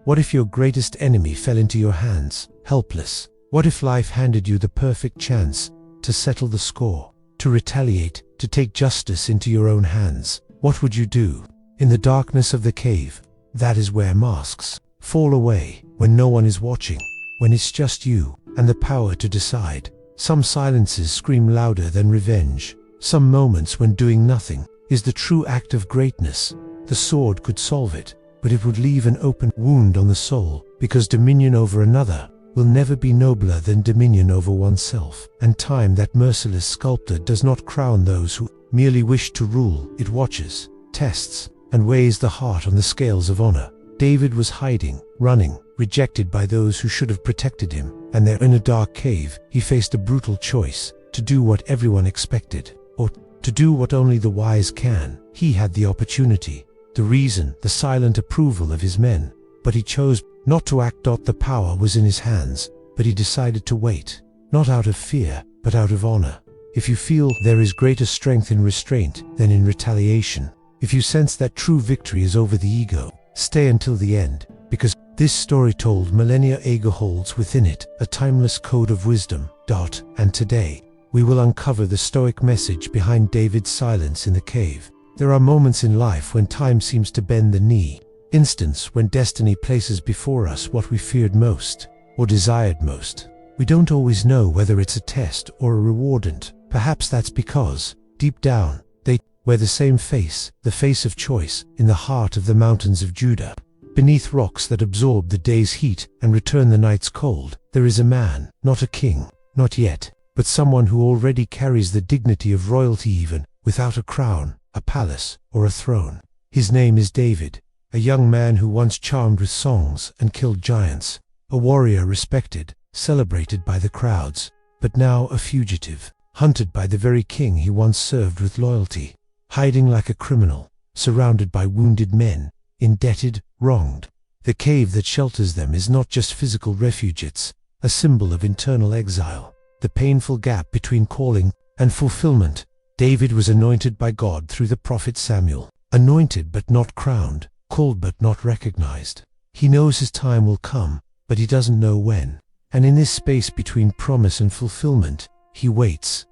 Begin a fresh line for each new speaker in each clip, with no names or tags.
What if your greatest enemy fell into your hands, helpless? What if life handed you the perfect chance to settle the score, to retaliate, to take justice into your own hands? What would you do? In the darkness of the cave, that is where masks fall away, when no one is watching, when it's just you and the power to decide. Some silences scream louder than revenge. Some moments when doing nothing is the true act of greatness. The sword could solve it, but it would leave an open wound on the soul, because dominion over another will never be nobler than dominion over oneself. And time, that merciless sculptor, does not crown those who merely wish to rule. It watches, tests, and weighs the heart on the scales of honor. David was hiding, running, rejected by those who should have protected him, and there in a dark cave he faced a brutal choice: to do what everyone expected, or to do what only the wise can. He had the opportunity, the reason, the silent approval of his men, but he chose not to act. The power was in his hands, but he decided to wait, not out of fear, but out of honor. If you feel there is greater strength in restraint than in retaliation, if you sense that true victory is over the ego, stay until the end, because this story told millennia ago holds within it a timeless code of wisdom. And today, we will uncover the Stoic message behind David's silence in the cave. There are moments in life when time seems to bend the knee, instants when destiny places before us what we feared most, or desired most. We don't always know whether it's a test or a reward, and perhaps that's because, deep down, they wear the same face, the face of choice, in the heart of the mountains of Judah. Beneath rocks that absorb the day's heat and return the night's cold, there is a man, not a king, not yet, but someone who already carries the dignity of royalty even without a crown, a palace, or a throne. His name is David, a young man who once charmed with songs and killed giants, a warrior respected, celebrated by the crowds, but now a fugitive, hunted by the very king he once served with loyalty, hiding like a criminal, surrounded by wounded men, indebted, wronged. The cave that shelters them is not just physical refuge, it's a symbol of internal exile, the painful gap between calling and fulfillment. David was anointed by God through the prophet Samuel, anointed but not crowned, called but not recognized. He knows his time will come, but he doesn't know when. And in this space between promise and fulfillment, he waits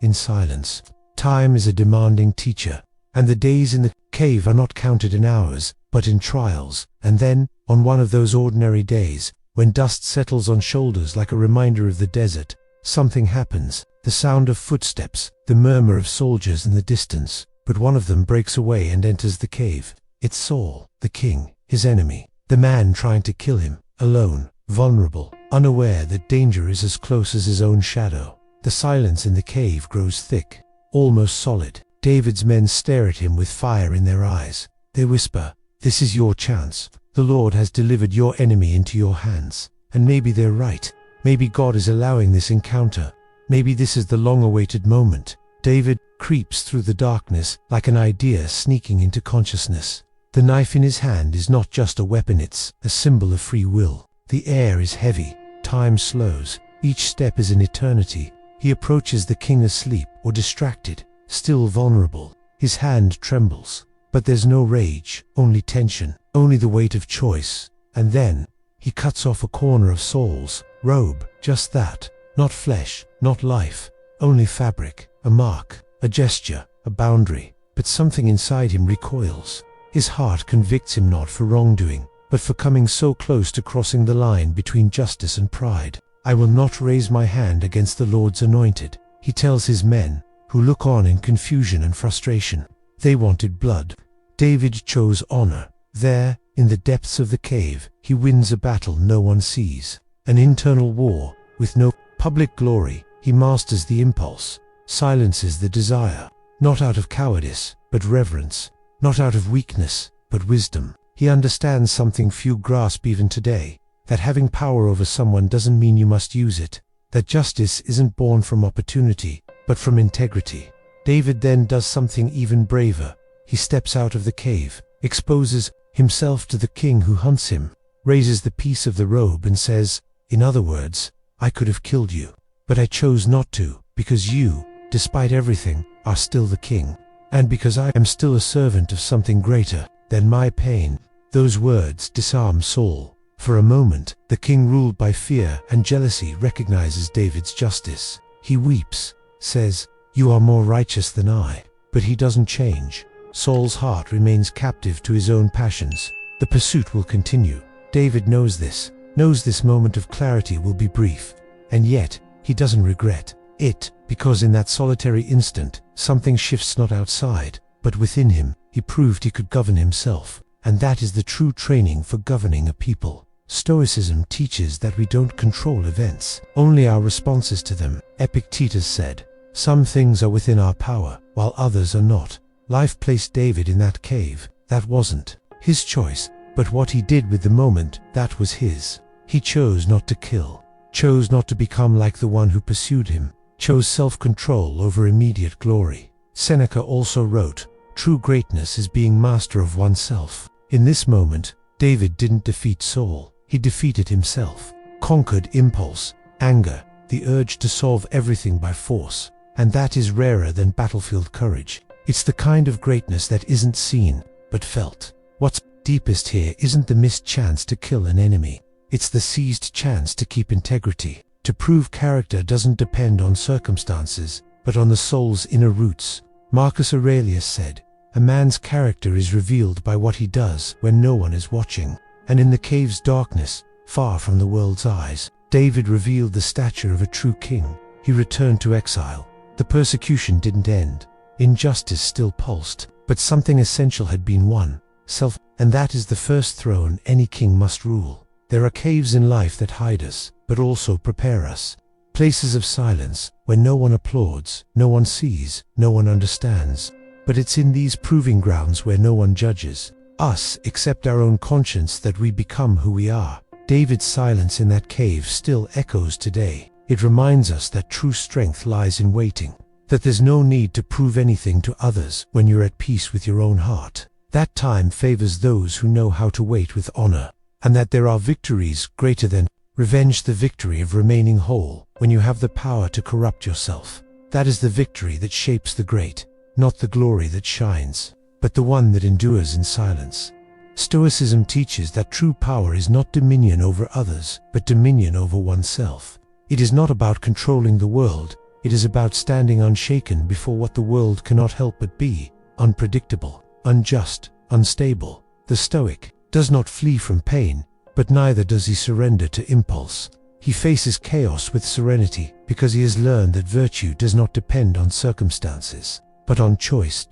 in silence. Time is a demanding teacher, and the days in the cave are not counted in hours, but in trials. And then, on one of those ordinary days, when dust settles on shoulders like a reminder of the desert, something happens. The sound of footsteps, the murmur of soldiers in the distance, but one of them breaks away and enters the cave. It's Saul, the king, his enemy, the man trying to kill him, alone, vulnerable, unaware that danger is as close as his own shadow. The silence in the cave grows thick, almost solid. David's men stare at him with fire in their eyes. They whisper, "This is your chance. The Lord has delivered your enemy into your hands." And maybe they're right. Maybe God is allowing this encounter. Maybe this is the long-awaited moment. David creeps through the darkness like an idea sneaking into consciousness. The knife in his hand is not just a weapon, it's a symbol of free will. The air is heavy, time slows, each step is an eternity. He approaches the king asleep or distracted, still vulnerable. His hand trembles, but there's no rage, only tension, only the weight of choice. And then, he cuts off a corner of Saul's robe, just that. Not flesh, not life, only fabric, a mark, a gesture, a boundary. But something inside him recoils. His heart convicts him not for wrongdoing, but for coming so close to crossing the line between justice and pride. "I will not raise my hand against the Lord's anointed," he tells his men, who look on in confusion and frustration. They wanted blood. David chose honor. There, in the depths of the cave, he wins a battle no one sees. An internal war, with no public glory. He masters the impulse, silences the desire, not out of cowardice, but reverence, not out of weakness, but wisdom. He understands something few grasp even today, that having power over someone doesn't mean you must use it, that justice isn't born from opportunity, but from integrity. David then does something even braver. He steps out of the cave, exposes himself to the king who hunts him, raises the piece of the robe and says, "In other words, I could have killed you, but I chose not to, because you, despite everything, are still the king, and because I am still a servant of something greater than my pain." Those words disarm Saul. For a moment, the king ruled by fear and jealousy recognizes David's justice. He weeps, says, "You are more righteous than I." But he doesn't change. Saul's heart remains captive to his own passions. The pursuit will continue. David knows this moment of clarity will be brief. And yet, he doesn't regret it, because in that solitary instant, something shifts not outside, but within him. He proved he could govern himself. And that is the true training for governing a people. Stoicism teaches that we don't control events, only our responses to them. Epictetus said, "Some things are within our power, while others are not." Life placed David in that cave. That wasn't his choice, but what he did with the moment, that was his. He chose not to kill, chose not to become like the one who pursued him, chose self-control over immediate glory. Seneca also wrote, "True greatness is being master of oneself." In this moment, David didn't defeat Saul, he defeated himself, conquered impulse, anger, the urge to solve everything by force. And that is rarer than battlefield courage. It's the kind of greatness that isn't seen, but felt. What's deepest here isn't the missed chance to kill an enemy. It's the seized chance to keep integrity. To prove character doesn't depend on circumstances, but on the soul's inner roots. Marcus Aurelius said, "A man's character is revealed by what he does when no one is watching." And in the cave's darkness, far from the world's eyes, David revealed the stature of a true king. He returned to exile. The persecution didn't end. Injustice still pulsed, but something essential had been won, self, and that is the first throne any king must rule. There are caves in life that hide us, but also prepare us. Places of silence, where no one applauds, no one sees, no one understands. But it's in these proving grounds where no one judges us except our own conscience that we become who we are. David's silence in that cave still echoes today. It reminds us that true strength lies in waiting. That there's no need to prove anything to others when you're at peace with your own heart. That time favors those who know how to wait with honor. And that there are victories greater than revenge, the victory of remaining whole when you have the power to corrupt yourself. That is the victory that shapes the great, not the glory that shines, but the one that endures in silence. Stoicism teaches that true power is not dominion over others, but dominion over oneself. It is not about controlling the world. It is about standing unshaken before what the world cannot help but be: unpredictable, unjust, unstable. The Stoic does not flee from pain, but neither does he surrender to impulse. He faces chaos with serenity because he has learned that virtue does not depend on circumstances, but on choice.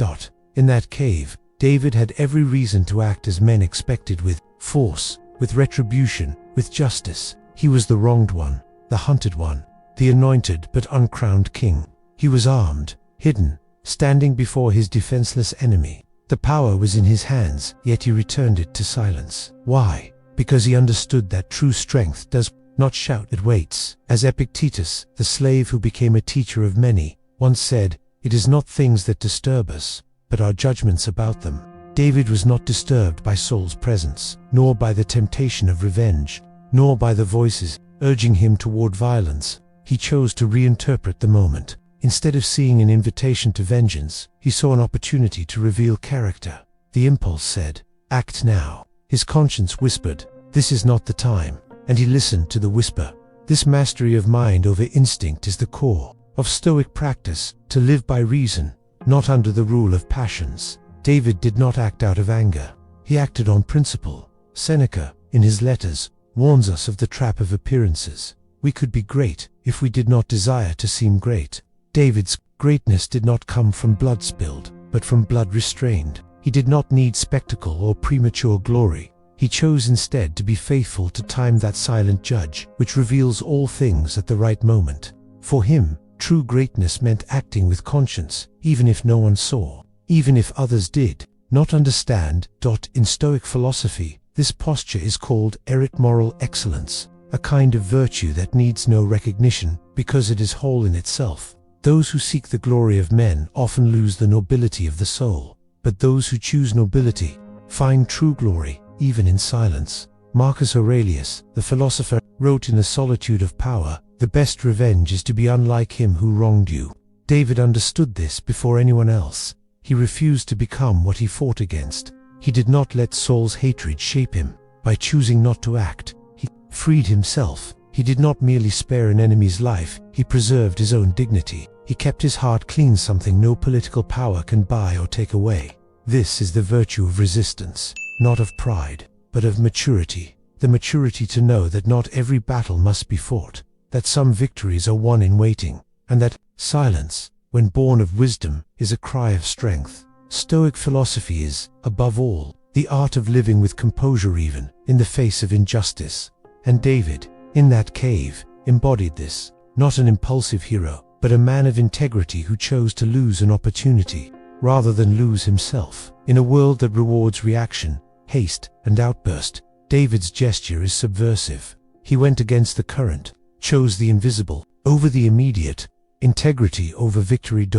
In that cave, David had every reason to act as men expected, with force, with retribution, with justice. He was the wronged one, the hunted one, the anointed but uncrowned king. He was armed, hidden, standing before his defenseless enemy. The power was in his hands, yet he returned it to silence. Why? Because he understood that true strength does not shout, it waits. As Epictetus, the slave who became a teacher of many, once said, "It is not things that disturb us, but our judgments about them." David was not disturbed by Saul's presence, nor by the temptation of revenge, nor by the voices urging him toward violence. He chose to reinterpret the moment. Instead of seeing an invitation to vengeance, he saw an opportunity to reveal character. The impulse said, "Act now." His conscience whispered, "This is not the time." And he listened to the whisper. This mastery of mind over instinct is the core of Stoic practice, to live by reason, not under the rule of passions. David did not act out of anger. He acted on principle. Seneca, in his letters, warns us of the trap of appearances. We could be great if we did not desire to seem great. David's greatness did not come from blood spilled, but from blood restrained. He did not need spectacle or premature glory. He chose instead to be faithful to time, that silent judge, which reveals all things at the right moment. For him, true greatness meant acting with conscience, even if no one saw, even if others did not understand. In Stoic philosophy, this posture is called erect moral excellence, a kind of virtue that needs no recognition because it is whole in itself. Those who seek the glory of men often lose the nobility of the soul, but those who choose nobility find true glory, even in silence. Marcus Aurelius, the philosopher, wrote in The Solitude of Power, "The best revenge is to be unlike him who wronged you." David understood this before anyone else. He refused to become what he fought against. He did not let Saul's hatred shape him. By choosing not to act, he freed himself. He did not merely spare an enemy's life, he preserved his own dignity. He kept his heart clean, something no political power can buy or take away. This is the virtue of resistance, not of pride, but of maturity. The maturity to know that not every battle must be fought, that some victories are won in waiting, and that silence, when born of wisdom, is a cry of strength. Stoic philosophy is, above all, the art of living with composure even in the face of injustice. And David, in that cave, embodied this, not an impulsive hero, but a man of integrity who chose to lose an opportunity, rather than lose himself. In a world that rewards reaction, haste, and outburst, David's gesture is subversive. He went against the current, chose the invisible over the immediate, integrity over victory.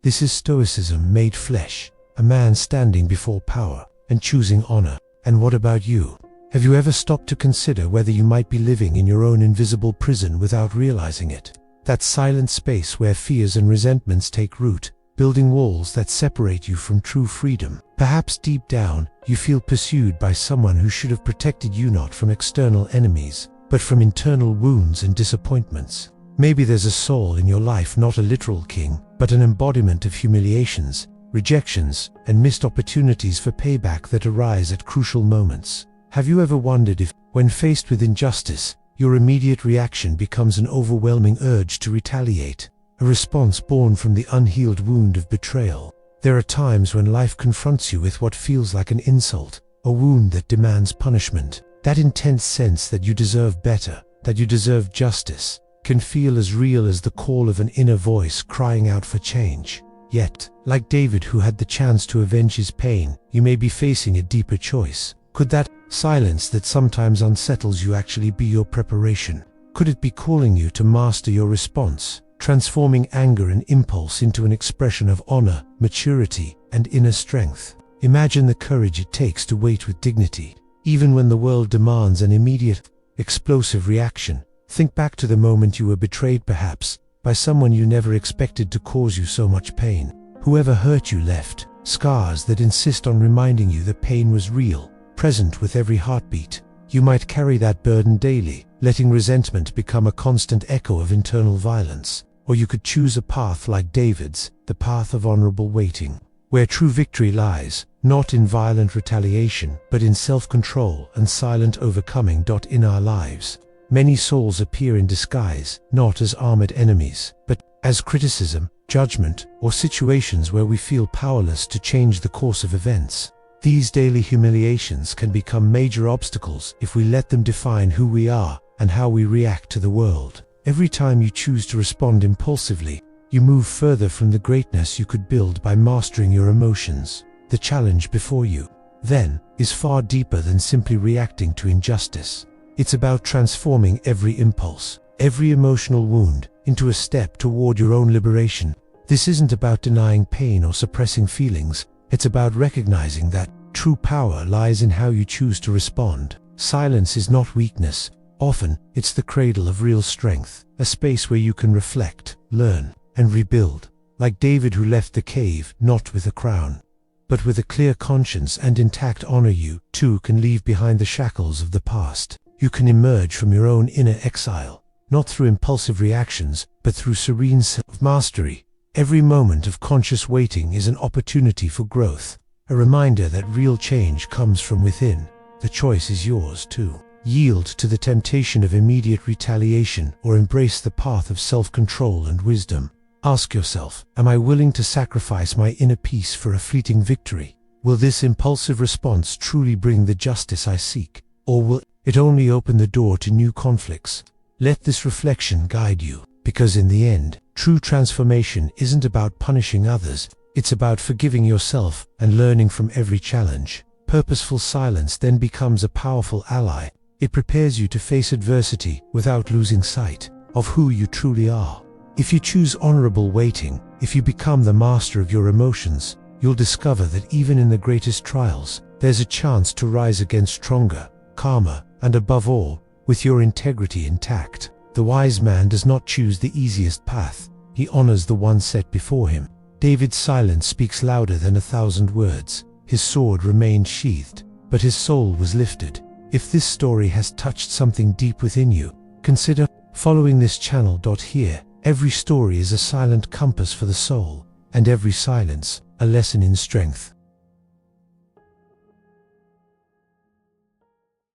This is Stoicism made flesh, a man standing before power and choosing honor. And what about you? Have you ever stopped to consider whether you might be living in your own invisible prison without realizing it? That silent space where fears and resentments take root, building walls that separate you from true freedom. Perhaps deep down, you feel pursued by someone who should have protected you not from external enemies, but from internal wounds and disappointments. Maybe there's a soul in your life, not a literal king, but an embodiment of humiliations, rejections, and missed opportunities for payback that arise at crucial moments. Have you ever wondered if, when faced with injustice, your immediate reaction becomes an overwhelming urge to retaliate, a response born from the unhealed wound of betrayal? There are times when life confronts you with what feels like an insult, a wound that demands punishment. That intense sense that you deserve better, that you deserve justice, can feel as real as the call of an inner voice crying out for change. Yet, like David who had the chance to avenge his pain, you may be facing a deeper choice. Could that silence that sometimes unsettles you actually be your preparation? Could it be calling you to master your response, transforming anger and impulse into an expression of honor, maturity, and inner strength? Imagine the courage it takes to wait with dignity, even when the world demands an immediate, explosive reaction. Think back to the moment you were betrayed, perhaps, by someone you never expected to cause you so much pain. Whoever hurt you left scars that insist on reminding you that pain was real, present with every heartbeat. You might carry that burden daily, letting resentment become a constant echo of internal violence. Or you could choose a path like David's, the path of honorable waiting, where true victory lies, not in violent retaliation, but in self-control and silent overcoming. In our lives, many souls appear in disguise, not as armored enemies, but as criticism, judgment, or situations where we feel powerless to change the course of events. These daily humiliations can become major obstacles if we let them define who we are and how we react to the world. Every time you choose to respond impulsively, you move further from the greatness you could build by mastering your emotions. The challenge before you, then, is far deeper than simply reacting to injustice. It's about transforming every impulse, every emotional wound, into a step toward your own liberation. This isn't about denying pain or suppressing feelings. It's about recognizing that true power lies in how you choose to respond. Silence is not weakness. Often, it's the cradle of real strength, a space where you can reflect, learn, and rebuild. Like David who left the cave, not with a crown, but with a clear conscience and intact honor. You, too, can leave behind the shackles of the past. You can emerge from your own inner exile, not through impulsive reactions, but through serene self-mastery. Every moment of conscious waiting is an opportunity for growth, a reminder that real change comes from within. The choice is yours too. Yield to the temptation of immediate retaliation or embrace the path of self-control and wisdom. Ask yourself, am I willing to sacrifice my inner peace for a fleeting victory? Will this impulsive response truly bring the justice I seek, or will it only open the door to new conflicts? Let this reflection guide you, because in the end, true transformation isn't about punishing others, it's about forgiving yourself and learning from every challenge. Purposeful silence then becomes a powerful ally. It prepares you to face adversity without losing sight of who you truly are. If you choose honorable waiting, if you become the master of your emotions, you'll discover that even in the greatest trials, there's a chance to rise again stronger, calmer, and above all, with your integrity intact. The wise man does not choose the easiest path, he honors the one set before him. David's silence speaks louder than 1,000 words. His sword remained sheathed, but his soul was lifted. If this story has touched something deep within you, consider following this channel. Here, every story is a silent compass for the soul, and every silence, a lesson in strength.